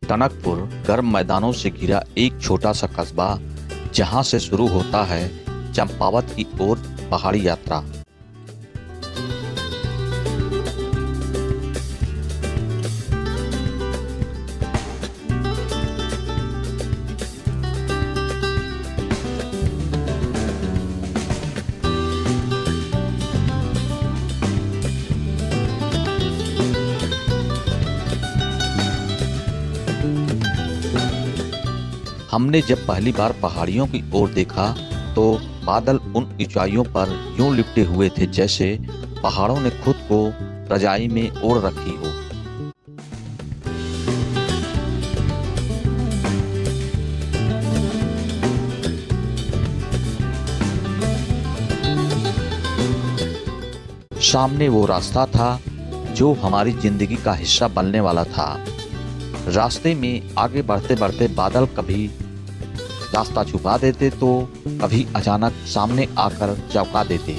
टनकपुर गर्म मैदानों से घिरा एक छोटा सा कस्बा, जहां से शुरू होता है चंपावत की ओर पहाड़ी यात्रा। हमने जब पहली बार पहाड़ियों की ओर देखा तो बादल उन ऊंचाइयों पर यूं लिपटे हुए थे जैसे पहाड़ों ने खुद को रजाई में ओढ़ रखी हो। सामने वो रास्ता था जो हमारी जिंदगी का हिस्सा बनने वाला था। रास्ते में आगे बढ़ते बढ़ते बादल कभी रास्ता छुपा देते तो कभी अचानक सामने आकर चौंका देते।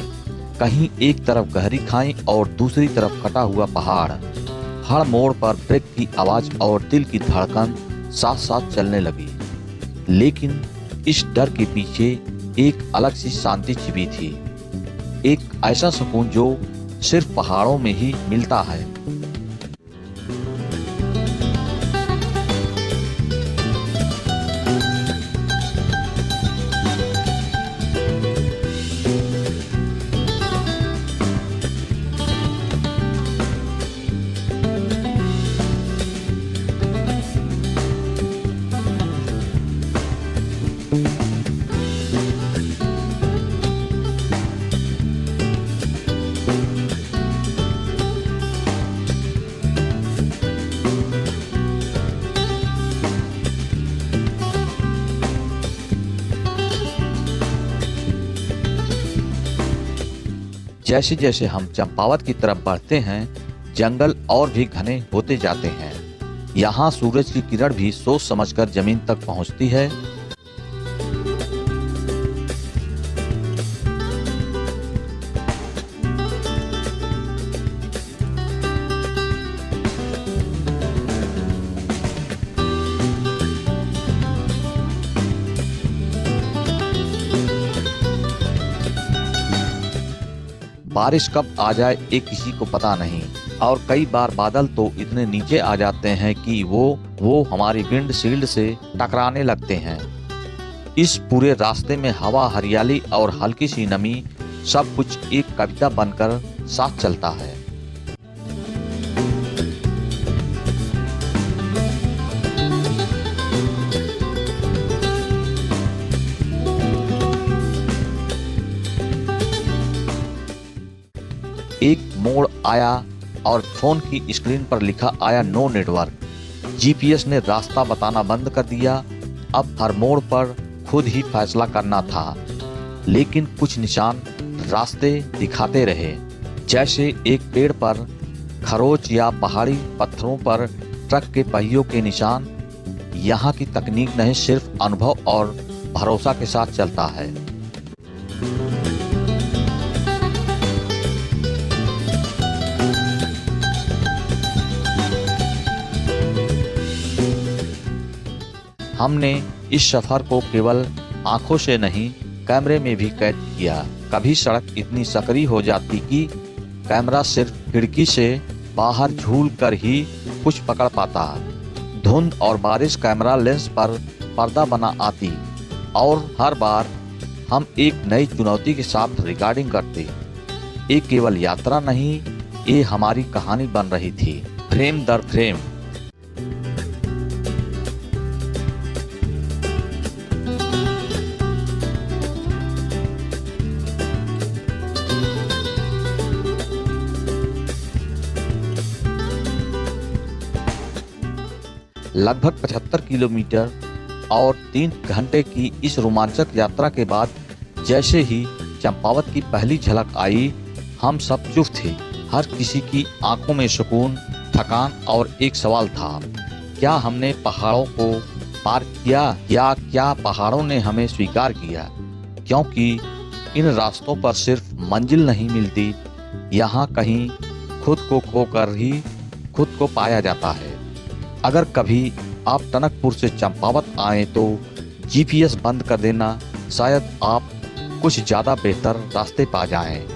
कहीं एक तरफ गहरी खाई और दूसरी तरफ कटा हुआ पहाड़। हर मोड़ पर ब्रेक की आवाज और दिल की धड़कन साथ साथ चलने लगी। लेकिन इस डर के पीछे एक अलग सी शांति छिपी थी, एक ऐसा सुकून जो सिर्फ पहाड़ों में ही मिलता है। जैसे जैसे हम चंपावत की तरफ बढ़ते हैं, जंगल और भी घने होते जाते हैं। यहाँ सूरज की किरण भी सोच समझकर जमीन तक पहुँचती है। बारिश कब आ जाए ये किसी को पता नहीं, और कई बार बादल तो इतने नीचे आ जाते हैं कि वो हमारी विंडशील्ड से टकराने लगते हैं। इस पूरे रास्ते में हवा, हरियाली और हल्की सी नमी सब कुछ एक कविता बनकर साथ चलता है। एक मोड़ आया और फोन की स्क्रीन पर लिखा आया नो नेटवर्क। जीपीएस ने रास्ता बताना बंद कर दिया। अब हर मोड़ पर खुद ही फैसला करना था। लेकिन कुछ निशान रास्ते दिखाते रहे, जैसे एक पेड़ पर खरोच या पहाड़ी पत्थरों पर ट्रक के पहियों के निशान। यहाँ की तकनीक नहीं, सिर्फ अनुभव और भरोसा के साथ चलता है। हमने इस सफर को केवल आंखों से नहीं, कैमरे में भी कैद किया। कभी सड़क इतनी सकरी हो जाती कि कैमरा सिर्फ खिड़की से बाहर झूल कर ही कुछ पकड़ पाता। धुंध और बारिश कैमरा लेंस पर पर्दा बना आती, और हर बार हम एक नई चुनौती के साथ रिकॉर्डिंग करते। ये केवल यात्रा नहीं, ये हमारी कहानी बन रही थी, फ्रेम दर फ्रेम। लगभग 75 किलोमीटर और 3 घंटे की इस रोमांचक यात्रा के बाद जैसे ही चंपावत की पहली झलक आई, हम सब चुप थे। हर किसी की आंखों में सुकून, थकान और एक सवाल था, क्या हमने पहाड़ों को पार किया या क्या पहाड़ों ने हमें स्वीकार किया? क्योंकि इन रास्तों पर सिर्फ मंजिल नहीं मिलती, यहाँ कहीं खुद को खोकर ही खुद को पाया जाता है। अगर कभी आप टनकपुर से चंपावत आए तो जीपीएस बंद कर देना, शायद आप कुछ ज़्यादा बेहतर रास्ते पा जाएं।